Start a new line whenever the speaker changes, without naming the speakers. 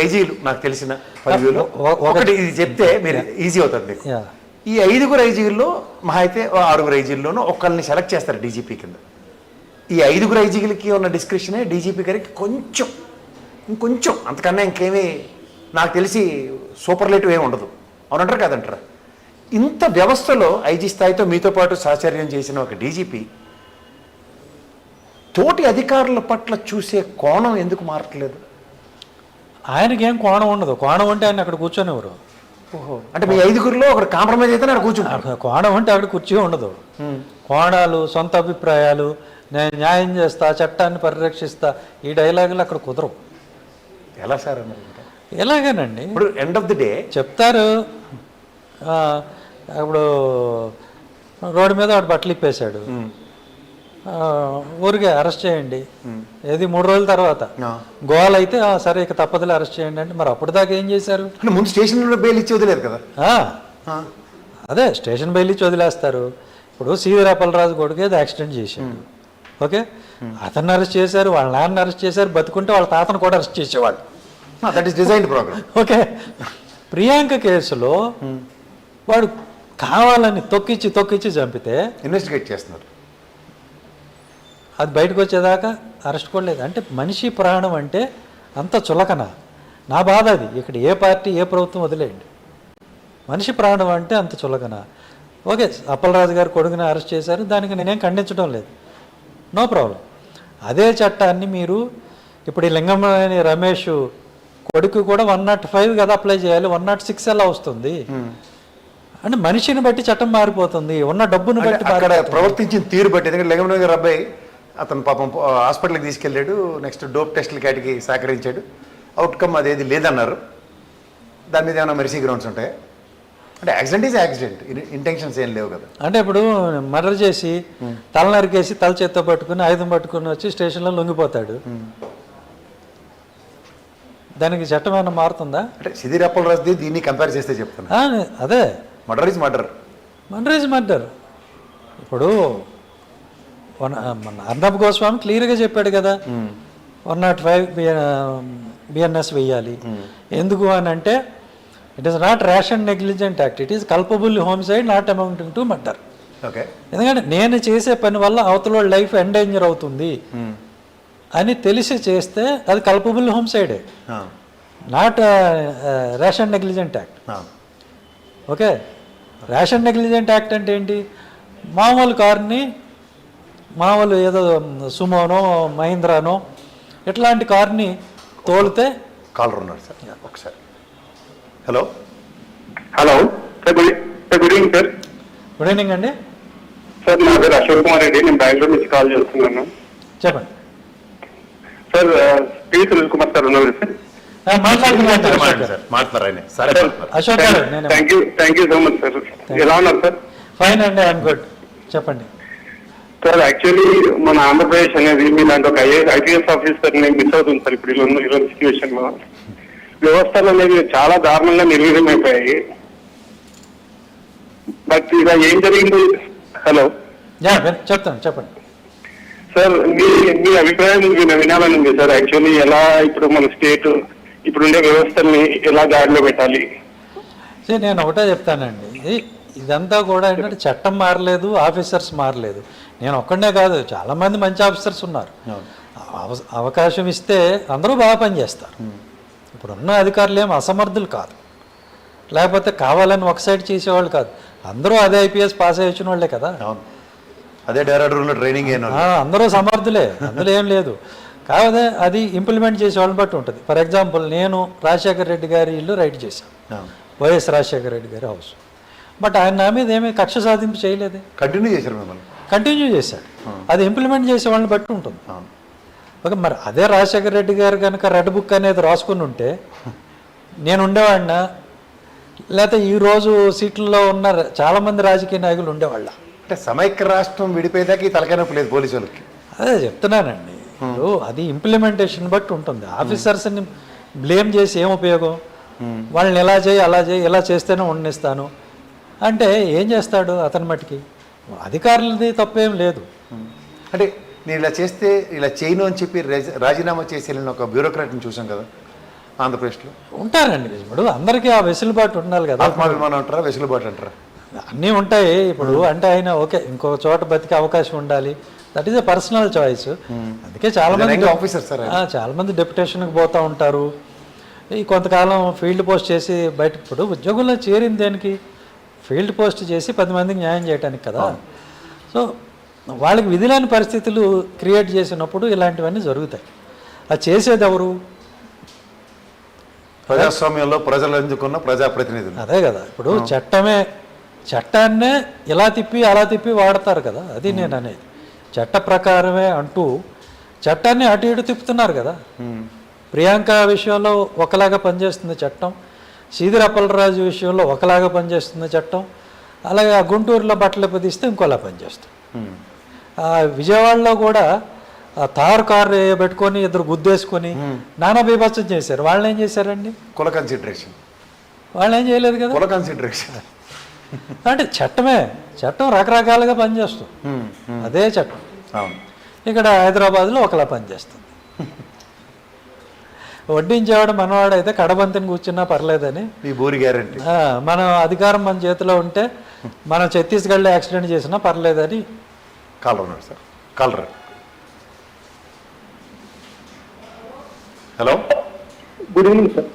ఐజీలు నాకు తెలిసిన 10,000 ఒకటి ఇది చెప్తే మీరు ఈజీ అవుతుంది మీకు. ఈ 5 ఐజీల్లో మహా అయితే 6 ఐజీల్లోనూ ఒకళ్ళని సెలెక్ట్ చేస్తారు డీజీపీ కింద. ఈ 5 ఐజీలకి ఉన్న డిస్క్రిప్షనే డీజీపీ గారికి ఇంకొంచెం అంతకన్నా ఇంకేమీ నాకు తెలిసి సూపర్లేటివ్ ఏమి ఉండదు. అవునంటారు కాదంటారా? ఇంత వ్యవస్థలో ఐజీ స్థాయితో మీతో పాటు సహచర్యం చేసిన ఒక డీజీపీ తోటి అధికారుల పట్ల చూసే కోణం ఎందుకు మారట్లేదు?
ఆయనకి ఏం కోణం ఉండదు. కోణం ఉంటే ఆయన అక్కడ కూర్చొనివ్వరు.
ఓహో, అంటే మీ 5 ఒకరు కాంప్రమైజ్ అయితే అక్కడ కూర్చుంటారు.
కోణం ఉంటే అక్కడ కూర్చో ఉండదు. కోణాలు, సొంత అభిప్రాయాలు, నేను న్యాయం చేస్తా, చట్టాన్ని పరిరక్షిస్తా, ఈ డైలాగులు అక్కడ కుదరవు.
ఎలా సార్ అన్నారు?
ఎలాగేనండి,
ఇప్పుడు ఎండ్ ఆఫ్ ది డే
చెప్తారు. ఇప్పుడు రోడ్డు మీద వాడు బట్టలు ఇప్పేశాడు, ఊరికే అరెస్ట్ చేయండి. ఏది 3 రోజుల తర్వాత గోవాలు అయితే సరే ఇక తప్పదులే అరెస్ట్ చేయండి అంటే, మరి అప్పుడు దాకా ఏం చేశారు?
ముందు స్టేషన్లో బెయిల్ ఇచ్చి వదిలేదు కదా.
అదే స్టేషన్ బెయిల్ ఇచ్చి వదిలేస్తారు. ఇప్పుడు సీవీరాపల్రాజు కొడుకు ఏదో యాక్సిడెంట్ చేశాడు, ఓకే, అతన్ని అరెస్ట్ చేశారు, వాళ్ళ నాన్న అరెస్ట్ చేశారు, బతుకుంటే వాళ్ళ తాతను కూడా అరెస్ట్ చేసేవాళ్ళు.
That is designed programme.
Okay, Priyanka కేసులో వాడు కావాలని తొక్కిచ్చి చంపితే
ఇన్వెస్టిగేట్ చేస్తున్నారు.
అది బయటకు వచ్చేదాకా అరెస్ట్ కూడా లేదు. అంటే మనిషి ప్రాణం అంటే అంత చులకన. నా బాధ అది. ఇక్కడ ఏ పార్టీ ఏ ప్రభుత్వం వదిలేయండి, మనిషి ప్రాణం అంటే అంత చులకన. ఓకే, అప్పలరాజు గారు కొడుకుని అరెస్ట్ చేశారు, దానికి నేనేం ఖండించడం లేదు, నో ప్రాబ్లం. అదే చట్టాన్ని మీరు ఇప్పుడు ఈ లింగంలోని రమేష్ కొడుకు కూడా 105 కదా అప్లై చేయాలి, 106 ఎలా వస్తుంది? అంటే మనిషిని బట్టి చట్టం మారిపోతుంది, ఉన్న డబ్బును బట్టి.
అక్కడ ప్రవర్తించిన తీరు బట్టి. ఎందుకంటే లింగంలో గారు అబ్బాయి అతను పాపం హాస్పిటల్కి తీసుకెళ్ళాడు, నెక్స్ట్ డోప్ టెస్టుల కాటికి సహకరించాడు, అవుట్కమ్ అదేది లేదన్నారు. దాని మీద ఏమైనా మెరిసీ గ్రౌండ్స్ ఉంటాయి? అంటే యాక్సిడెంట్ ఈజ్ యాక్సిడెంట్, ఇంటెన్షన్స్ ఏం లేవు కదా.
అంటే ఇప్పుడు మర్డర్ చేసి తల నరికేసి తల చేత్తో పట్టుకుని ఆయుధం పట్టుకుని వచ్చి స్టేషన్లో లొంగిపోతాడు, దానికి చట్టం ఏమైనా మారుతుందా?
అంటే సిదిరాపల్రాజుది దీన్ని కంపేర్ చేస్తే చెప్తున్నా.
అదే
murder is murder.
Murder is murder. ఇప్పుడు అర్నబ్ గోస్వామి క్లియర్గా చెప్పాడు కదా, 105 బిఎన్ఎస్ వెయ్యాలి. ఎందుకు అని అంటే, it is not rash and negligent act, it is culpable homicide not amounting to murder.
Okay,
ఎందుకంటే నేను చేసే పని వల్ల అవతల లైఫ్ ఎండేంజర్ అవుతుంది అని తెలిసి చేస్తే అది కల్పబుల్ హోమిసైడే, not rash and negligent act. Okay, rash and negligent act అంటే ఏంటి? మామూలు కార్ని, మామూలు ఏదో సుమోనో మహీంద్రానో ఇట్లాంటి కార్ని తోలితే.
కాలర్ ఉన్నారు సార్, ఒకసారి. Hello
sir, good evening sir.
Good evening అండి.
సార్, నా పేరు అశోక్ కుమార్ రెడ్డి, నేను బెంగళూరు నుంచి కాల్ చేస్తున్నాను.
చెప్పండి
sir. P Sunil Kumar sir ఉన్నారు sir?
Ashok garu,
thank you so much sir. ఎలా ఉన్నారు సార్?
ఫైన్ అండి, ఐఎమ్ గుడ్. చెప్పండి
సార్. యాక్చువల్లీ మన ఆంధ్రప్రదేశ్ అనేది మీలాంటి ఒక ఐపీఎస్ ఆఫీసర్ ని మిస్ అవుతుంది సార్. ఇప్పుడు ఇలాంటి సిచ్యువేషన్ లో వ్యవస్థలు అనేవి చాలా దారుణంగా నిర్వీర్యమైపోయాయి. బట్ ఇలా ఏం జరిగింది? హలో,
చెప్తాను, చెప్పండి
సార్. మీ అభిప్రాయం వినాలని ఉంది సార్. యాక్చువల్లీ ఎలా ఇప్పుడు మన స్టేట్ ఇప్పుడుండే వ్యవస్థల్ని ఎలా గాడిలో పెట్టాలి?
సరే, నేను ఒకటే చెప్తానండి. ఇదంతా కూడా ఏంటంటే చట్టం మారలేదు, ఆఫీసర్స్ మారలేదు. నేను ఒక్కడనే కాదు, చాలామంది మంచి ఆఫీసర్స్ ఉన్నారు. అవకాశం ఇస్తే అందరూ బాగా పనిచేస్తారు. ఇప్పుడున్న అధికారులు ఏం అసమర్థులు కాదు, లేకపోతే కావాలని ఒక సైడ్ చేసేవాళ్ళు కాదు. అందరూ అదే ఐపీఎస్ పాస్ అయ్యి వచ్చిన వాళ్ళే కదా,
అదే డైరెక్టర్లో ట్రైనింగ్
అందరూ సమర్థులే, అందులో ఏం లేదు. కాకపోతే అది ఇంప్లిమెంట్ చేసే వాళ్ళని బట్టి ఉంటుంది. ఫర్ ఎగ్జాంపుల్, నేను రాజశేఖర రెడ్డి గారి ఇల్లు రైట్ చేశాను, వైఎస్ రాజశేఖర రెడ్డి గారి హౌస్. బట్ ఆయన నా మీద ఏమీ కక్ష సాధింపు చేయలేదు,
కంటిన్యూ చేశారు, మిమ్మల్ని
కంటిన్యూ చేశాడు. అది ఇంప్లిమెంట్ చేసే వాళ్ళని బట్టి ఉంటుంది. ఓకే, మరి అదే రాజశేఖర రెడ్డి గారు కనుక రెడ్ బుక్ అనేది రాసుకుని ఉంటే నేను ఉండేవాడినా, లేకపోతే ఈరోజు సీట్లలో ఉన్న చాలామంది రాజకీయ నాయకులు ఉండేవాళ్ళ?
అంటే సమైక్య రాష్ట్రం విడిపోయేదాకా ఈ తలకాయనొప్పి లేదు పోలీసు వాళ్ళకి.
అదే చెప్తున్నానండి. అది ఇంప్లిమెంటేషన్ బట్టి ఉంటుంది. ఆఫీసర్స్ని బ్లేమ్ చేసి ఏం ఉపయోగం? వాళ్ళని ఎలా చేయి, అలా చేయి, ఇలా చేస్తేనే ఉండనిస్తాను అంటే ఏం చేస్తాడు అతని మట్టికి? అధికారులది తప్పేం లేదు.
అంటే నేను ఇలా చేస్తే ఇలా చేయను అని చెప్పి రాజీనామా చేసి వెళ్ళిన ఒక బ్యూరోక్రాట్ని చూసాం కదా. ఆంధ్రప్రదేశ్లో
ఉంటారండి. ఇప్పుడు అందరికీ ఆ వెసులుబాటు ఉండాలి కదా.
ఆత్మాభిమానం అంటారా, వెసులుబాటు అంటారా?
అన్నీ ఉంటాయి. ఇప్పుడు అంటే ఆయన ఓకే ఇంకో చోట బతికే అవకాశం ఉండాలి, that is a personal choice. అందుకే
ఆఫీసర్ సార్
చాలా మంది డెప్యుటేషన్కి పోతూ ఉంటారు. ఈ కొంతకాలం ఫీల్డ్ పోస్ట్ చేసి బయట, ఇప్పుడు ఉద్యోగంలో చేరింది దేనికి? ఫీల్డ్ పోస్ట్ చేసి 10 మందికి న్యాయం చేయడానికి కదా. సో వాళ్ళకి విధిలేని పరిస్థితులు క్రియేట్ చేసినప్పుడు ఇలాంటివన్నీ జరుగుతాయి. అది చేసేది ఎవరు?
ప్రజాస్వామ్యంలో ప్రజలు ఎందుకున్న ప్రజాప్రతినిధులు.
అదే కదా. ఇప్పుడు చట్టాన్నే ఇలా తిప్పి అలా తిప్పి వాడతారు కదా. అది నేను అనేది. చట్ట ప్రకారమే అంటూ చట్టాన్ని అటు ఇటు తిప్పుతున్నారు కదా. ప్రియాంక విషయంలో ఒకలాగా పనిచేస్తుంది చట్టం, సీదిరి అప్పలరాజు విషయంలో ఒకలాగా పనిచేస్తుంది చట్టం, అలాగే ఆ గుంటూరులో బట్టలు పొదిస్తే ఇంకోలా పనిచేస్తుంది. విజయవాడలో కూడా తారు కారు పెట్టుకొని ఇద్దరు గుద్దేసుకొని నానా బీభత్సం చేశారు. వాళ్ళని ఏం చేశారండి?
కుల కన్సిడరేషన్.
వాళ్ళు ఏం చేయలేదు కదా.
కుల కన్సిడరేషన్
అంటే చట్టం రకరకాలుగా పనిచేస్తుంది. అదే చట్టం ఇక్కడ హైదరాబాద్లో ఒకలా పనిచేస్తుంది. వడ్డించేవాడు మనవాడు అయితే కడబంతిని కూర్చున్నా పర్లేదని
ఈ బూరి గ్యారెంటీ.
మన అధికారం మన చేతిలో ఉంటే మనం ఛత్తీస్గఢ్లో యాక్సిడెంట్ చేసినా పర్లేదని.
కాలర్ ఉన్నాడు sir. Caller.
Hello, good evening sir.